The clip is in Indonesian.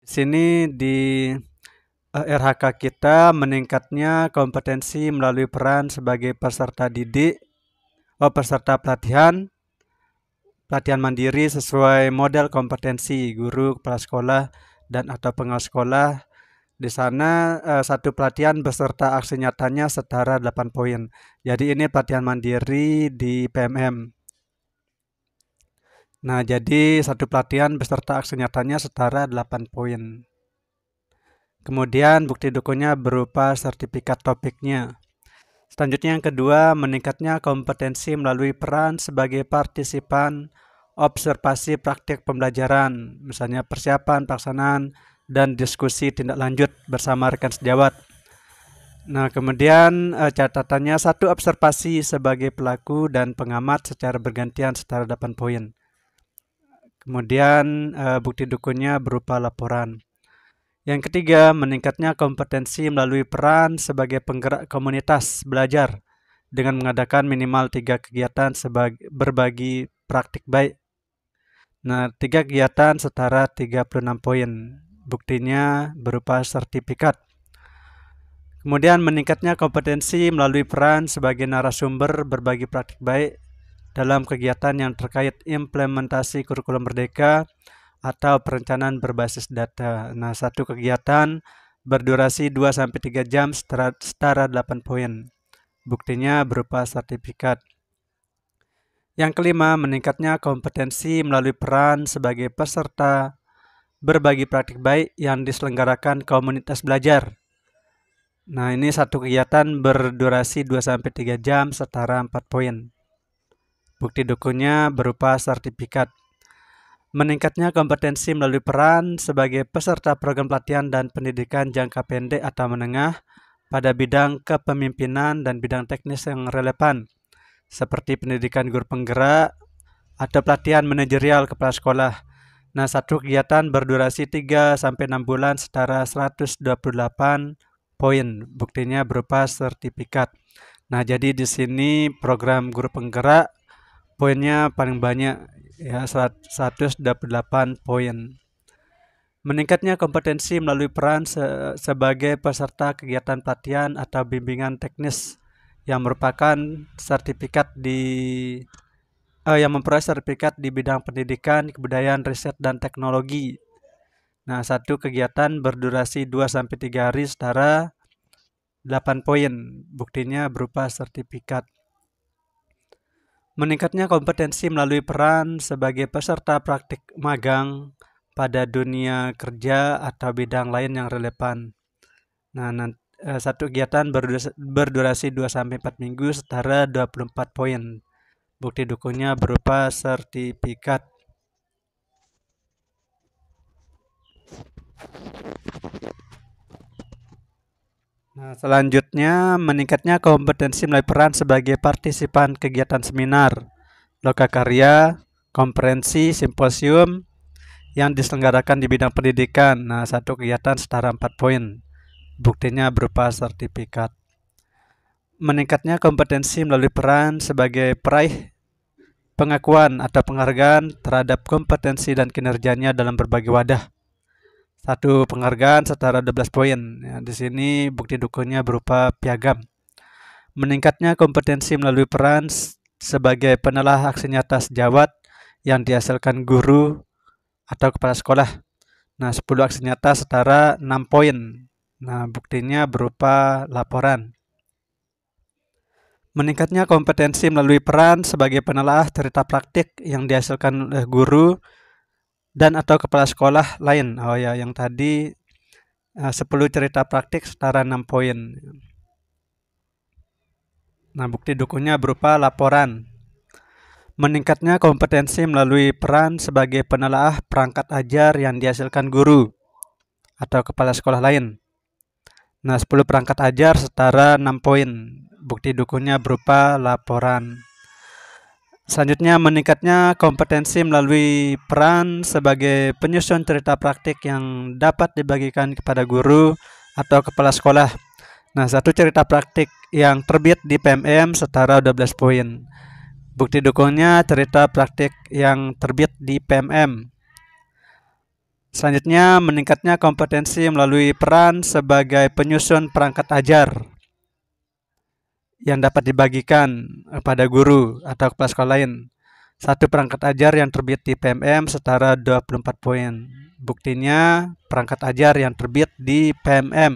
Di sini di RHK kita meningkatnya kompetensi melalui peran sebagai peserta didik, peserta pelatihan mandiri sesuai model kompetensi guru, kepala sekolah, dan atau pengawas sekolah. Di sana satu pelatihan beserta aksi nyatanya setara 8 poin. Jadi ini pelatihan mandiri di PMM. Nah, jadi satu pelatihan beserta aksi nyatanya setara 8 poin. Kemudian bukti dukunnya berupa sertifikat topiknya. Selanjutnya yang kedua, meningkatnya kompetensi melalui peran sebagai partisipan observasi praktik pembelajaran, misalnya persiapan, pelaksanaan, dan diskusi tindak lanjut bersama rekan sejawat. Nah, kemudian catatannya satu observasi sebagai pelaku dan pengamat secara bergantian setara 8 poin. Kemudian bukti dukunnya berupa laporan. Yang ketiga, meningkatnya kompetensi melalui peran sebagai penggerak komunitas belajar dengan mengadakan minimal 3 kegiatan berbagi praktik baik. Nah, 3 kegiatan setara 36 poin. Buktinya berupa sertifikat. Kemudian meningkatnya kompetensi melalui peran sebagai narasumber berbagi praktik baik dalam kegiatan yang terkait implementasi kurikulum merdeka atau perencanaan berbasis data. Nah, satu kegiatan berdurasi 2-3 jam setara 8 poin. Buktinya berupa sertifikat. Yang kelima, meningkatnya kompetensi melalui peran sebagai peserta berbagi praktik baik yang diselenggarakan komunitas belajar. Nah, ini satu kegiatan berdurasi 2-3 jam setara 4 poin. Bukti dukunnya berupa sertifikat. Meningkatnya kompetensi melalui peran sebagai peserta program pelatihan dan pendidikan jangka pendek atau menengah pada bidang kepemimpinan dan bidang teknis yang relevan, seperti pendidikan guru penggerak atau pelatihan manajerial kepala sekolah. Nah, satu kegiatan berdurasi 3-6 bulan setara 128 poin. Buktinya berupa sertifikat. Nah, jadi di sini program guru penggerak poinnya paling banyak, ya, 128 poin. Meningkatnya kompetensi melalui peran sebagai peserta kegiatan pelatihan atau bimbingan teknis yang merupakan sertifikat yang memperoleh sertifikat di bidang pendidikan, kebudayaan, riset, dan teknologi. Nah, satu kegiatan berdurasi 2-3 hari setara 8 poin. Buktinya berupa sertifikat. Meningkatnya kompetensi melalui peran sebagai peserta praktik magang pada dunia kerja atau bidang lain yang relevan. Nah, satu kegiatan berdurasi 2-4 minggu setara 24 poin. Bukti dukunnya berupa sertifikat. Nah, selanjutnya meningkatnya kompetensi melalui peran sebagai partisipan kegiatan seminar, lokakarya, konferensi, simposium yang diselenggarakan di bidang pendidikan. Nah, satu kegiatan setara 4 poin. Buktinya berupa sertifikat. Meningkatnya kompetensi melalui peran sebagai peraih pengakuan atau penghargaan terhadap kompetensi dan kinerjanya dalam berbagai wadah. Satu penghargaan setara 12 poin. Ya, di sini bukti dukunnya berupa piagam. Meningkatnya kompetensi melalui peran sebagai penelaah aksi nyata sejawat yang dihasilkan guru atau kepala sekolah. Nah, 10 aksi nyata setara 6 poin. Nah, buktinya berupa laporan. Meningkatnya kompetensi melalui peran sebagai penelaah cerita praktik yang dihasilkan oleh guru dan atau kepala sekolah lain. Oh ya, yang tadi 10 cerita praktik setara 6 poin. Nah, bukti dukunnya berupa laporan. Meningkatnya kompetensi melalui peran sebagai penelaah perangkat ajar yang dihasilkan guru atau kepala sekolah lain. Nah, 10 perangkat ajar setara 6 poin. Bukti dukunnya berupa laporan. Selanjutnya, meningkatnya kompetensi melalui peran sebagai penyusun cerita praktik yang dapat dibagikan kepada guru atau kepala sekolah. Nah, satu cerita praktik yang terbit di PMM setara 12 poin. Bukti dukungnya cerita praktik yang terbit di PMM. Selanjutnya, meningkatnya kompetensi melalui peran sebagai penyusun perangkat ajar yang dapat dibagikan kepada guru atau kepala sekolah lain. Satu perangkat ajar yang terbit di PMM setara 24 poin. Buktinya, perangkat ajar yang terbit di PMM